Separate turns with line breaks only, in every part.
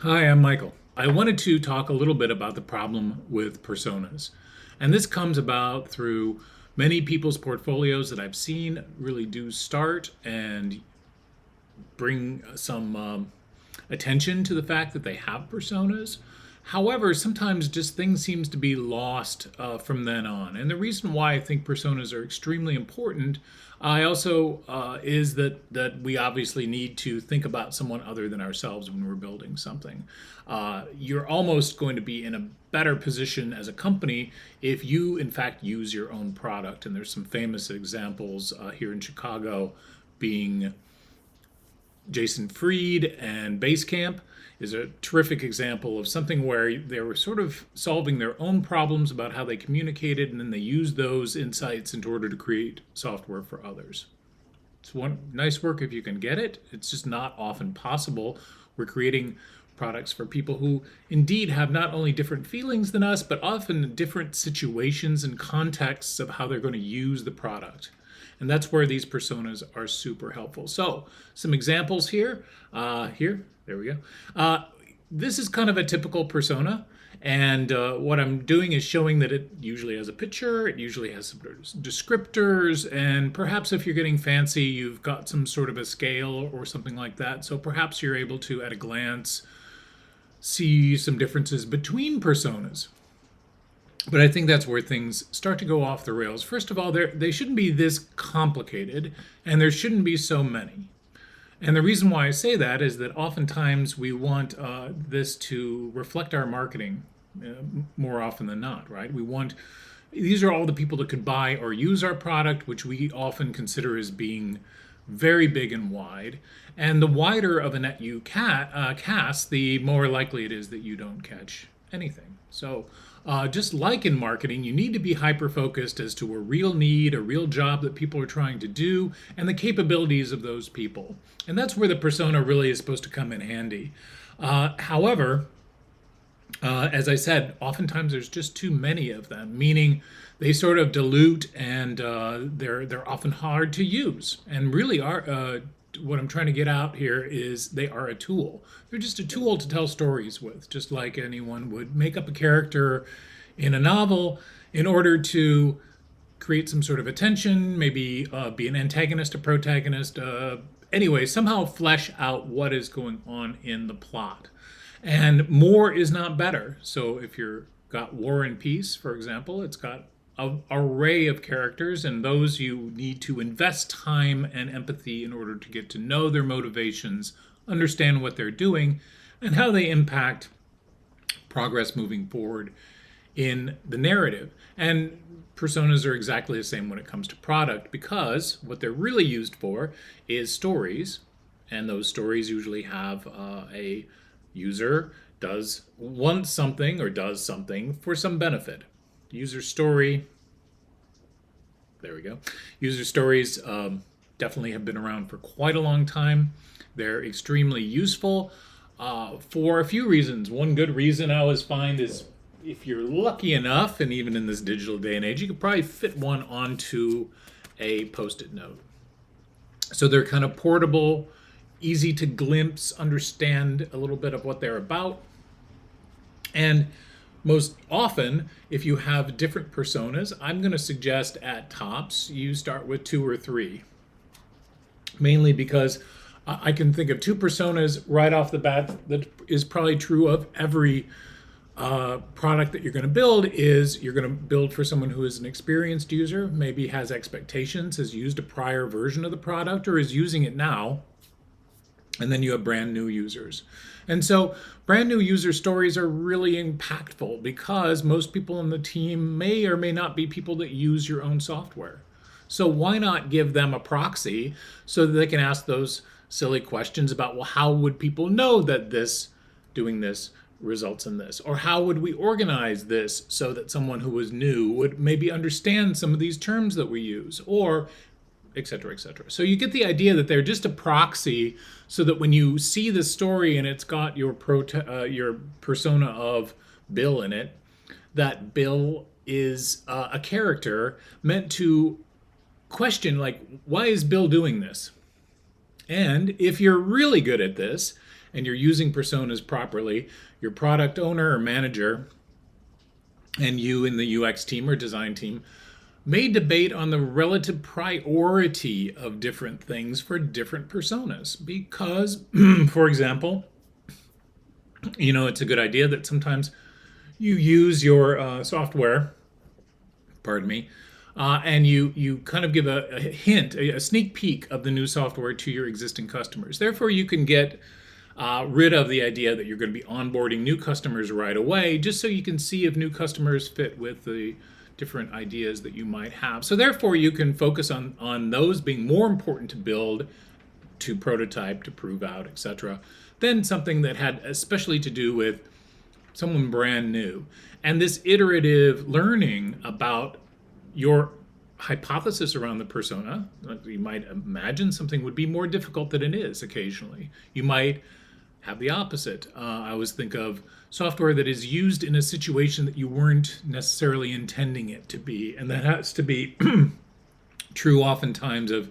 Hi, I'm Michael. I wanted to talk a little bit about the problem with personas. And this comes about through many people's portfolios that I've seen really do start and bring some attention to the fact that they have personas. However, sometimes just things seems to be lost from then on. And the reason why I think personas are extremely important, I also is that we obviously need to think about someone other than ourselves when we're building something. You're almost going to be in a better position as a company if you, in fact, use your own product. And there's some famous examples here in Chicago, being Jason Fried and Basecamp is a terrific example of something where they were sort of solving their own problems about how they communicated, and then they used those insights in order to create software for others. It's one nice work if you can get it. It's just not often possible. We're creating products for people who indeed have not only different feelings than us, but often different situations and contexts of how they're going to use the product. And that's where these personas are super helpful. So, some examples here. There we go. This is kind of a typical persona. And what I'm doing is showing that it usually has a picture, it usually has some descriptors, and perhaps if you're getting fancy, you've got some sort of a scale or something like that. So perhaps you're able to, at a glance, see some differences between personas. But I think that's where things start to go off the rails. First of all, they shouldn't be this complicated, and there shouldn't be so many. And the reason why I say that is that oftentimes we want this to reflect our marketing more often than not, right? We want these are all the people that could buy or use our product, which we often consider as being very big and wide. And the wider of a net you cast, the more likely it is that you don't catch anything. So, just like in marketing, you need to be hyper focused as to a real need, a real job that people are trying to do, and the capabilities of those people. And that's where the persona really is supposed to come in handy. However, as I said, oftentimes there's just too many of them, meaning they sort of dilute and they're often hard to use, and really are. What I'm trying to get out here is they are a tool. They're just a tool to tell stories with, just like anyone would make up a character in a novel in order to create some sort of attention, maybe be an antagonist, a protagonist, anyway, somehow flesh out what is going on in the plot. And more is not better. So if you've got War and Peace, for example, it's got an array of characters, and those you need to invest time and empathy in order to get to know their motivations, understand what they're doing, and how they impact progress moving forward in the narrative. And personas are exactly the same when it comes to product, because what they're really used for is stories, and those stories usually have a user wants something or does something for some benefit. User story, there we go. User stories definitely have been around for quite a long time. They're extremely useful for a few reasons. One good reason I always find is if you're lucky enough, and even in this digital day and age, you could probably fit one onto a post-it note. So they're kind of portable, easy to glimpse, understand a little bit of what they're about. And most often, if you have different personas, I'm going to suggest at tops you start with 2 or 3. Mainly because I can think of 2 personas right off the bat that is probably true of every product that you're going to build. Is you're going to build for someone who is an experienced user, maybe has expectations, has used a prior version of the product, or is using it now. And then you have brand new users. And so brand new user stories are really impactful because most people in the team may or may not be people that use your own software. So why not give them a proxy so that they can ask those silly questions about, well, how would people know that doing this results in this? Or how would we organize this so that someone who was new would maybe understand some of these terms that we use? Or et cetera, et cetera. So you get the idea that they're just a proxy so that when you see the story and it's got your persona of Bill in it, that Bill is a character meant to question, like, why is Bill doing this? And if you're really good at this and you're using personas properly, your product owner or manager and you in the UX team or design team may debate on the relative priority of different things for different personas. Because, for example, it's a good idea that sometimes you use your software, pardon me, and you kind of give a hint, a sneak peek of the new software to your existing customers. Therefore, you can get rid of the idea that you're going to be onboarding new customers right away, just so you can see if new customers fit with the different ideas that you might have. So therefore, you can focus on those being more important to build, to prototype, to prove out, etc., than something that had especially to do with someone brand new. And this iterative learning about your hypothesis around the persona, you might imagine something would be more difficult than it is occasionally. You might have the opposite. I always think of software that is used in a situation that you weren't necessarily intending it to be. And that has to be true oftentimes of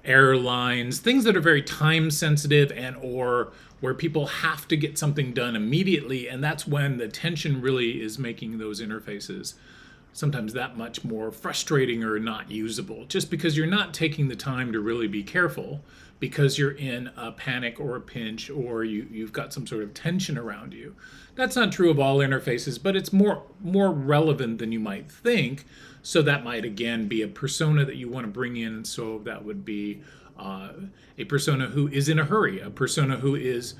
airlines, things that are very time sensitive and or where people have to get something done immediately. And that's when the tension really is making those interfaces sometimes that much more frustrating or not usable, just because you're not taking the time to really be careful because you're in a panic or a pinch or you've got some sort of tension around you. That's not true of all interfaces, but it's more relevant than you might think. So that might again be a persona that you want to bring in. So that would be a persona who is in a hurry, a persona who is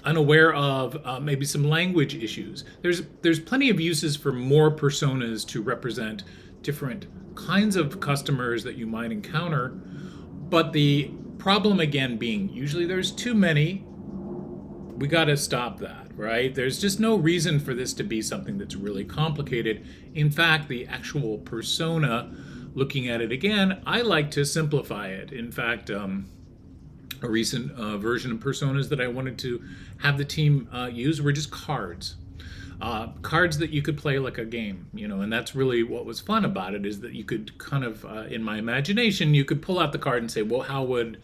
unaware of maybe some language issues. There's plenty of uses for more personas to represent different kinds of customers that you might encounter. But the problem again being usually there's too many. We got to stop that, right? There's just no reason for this to be something that's really complicated. In fact, the actual persona, looking at it again, I like to simplify it. In fact, a recent version of personas that I wanted to have the team use were just cards. Cards that you could play like a game, and that's really what was fun about it, is that you could kind of, in my imagination, you could pull out the card and say, well, how would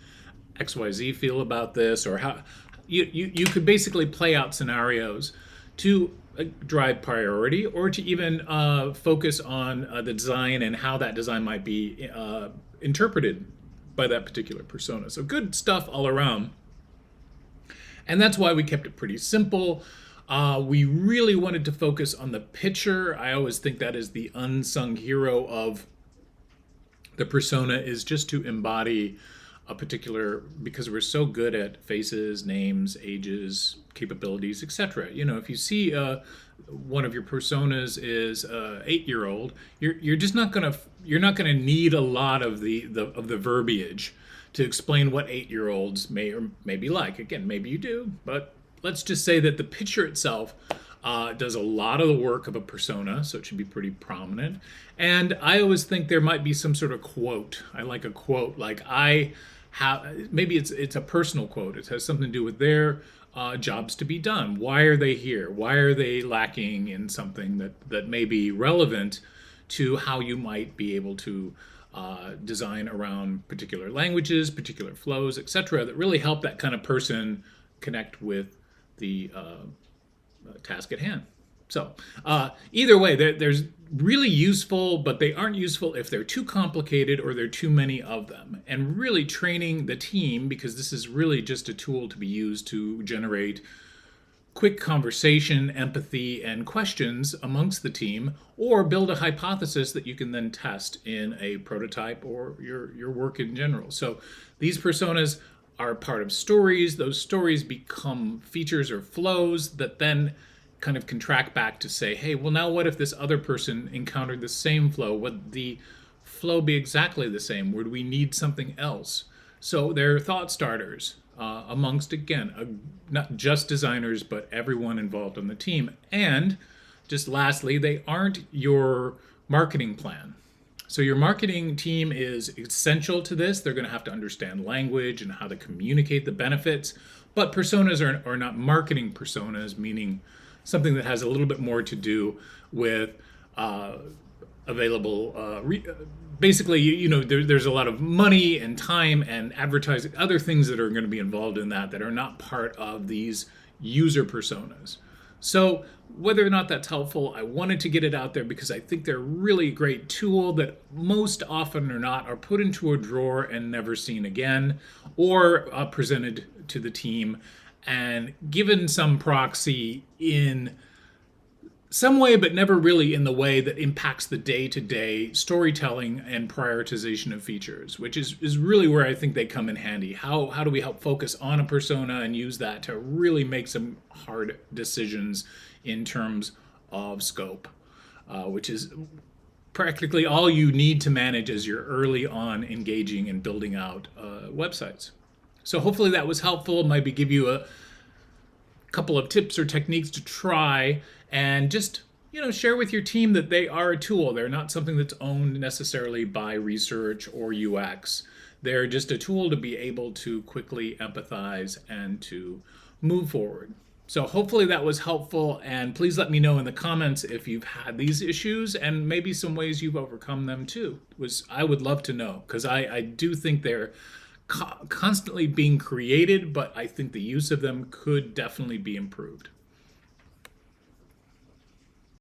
XYZ feel about this? Or how you could basically play out scenarios to drive priority or to even focus on the design and how that design might be interpreted by that particular persona. So good stuff all around. And that's why we kept it pretty simple. We really wanted to focus on the picture. I always think that is the unsung hero of the persona, is just to embody a particular, because we're so good at faces, names, ages, capabilities, etc. If you see one of your personas is 8-year-old, you're just not gonna need a lot of the verbiage to explain what 8-year-olds may or may be like. Again, maybe you do, but let's just say that the picture itself does a lot of the work of a persona, so it should be pretty prominent. And I always think there might be some sort of quote. I like a quote, like maybe it's a personal quote. It has something to do with their jobs to be done. Why are they here? Why are they lacking in something that may be relevant to how you might be able to design around particular languages, particular flows, etc., that really help that kind of person connect with the task at hand. So either way, there's really useful, but they aren't useful if they're too complicated or there are too many of them. And really training the team, because this is really just a tool to be used to generate quick conversation, empathy, and questions amongst the team, or build a hypothesis that you can then test in a prototype or your work in general. So these personas are part of stories. Those stories become features or flows that then kind of contract back to say, hey, well, now what if this other person encountered the same flow? Would the flow be exactly the same? Would we need something else? So they're thought starters amongst, again, not just designers, but everyone involved on the team. And just lastly, they aren't your marketing plan. So your marketing team is essential to this. They're going to have to understand language and how to communicate the benefits. But personas are not marketing personas, meaning something that has a little bit more to do with available. Basically, there's a lot of money and time and advertising, other things that are going to be involved in that are not part of these user personas. So whether or not that's helpful, I wanted to get it out there because I think they're really a great tool that most often or not are put into a drawer and never seen again, or presented to the team and given some proxy in some way, but never really in the way that impacts the day-to-day storytelling and prioritization of features, which is really where I think they come in handy. How do we help focus on a persona and use that to really make some hard decisions in terms of scope, which is practically all you need to manage as you're early on engaging and building out websites. So hopefully that was helpful. Maybe give you a couple of tips or techniques to try, and just share with your team that they are a tool. They're not something that's owned necessarily by research or UX. They're just a tool to be able to quickly empathize and to move forward. So hopefully that was helpful, and please let me know in the comments if you've had these issues and maybe some ways you've overcome them too. I would love to know, because I do think they're constantly being created, but I think the use of them could definitely be improved.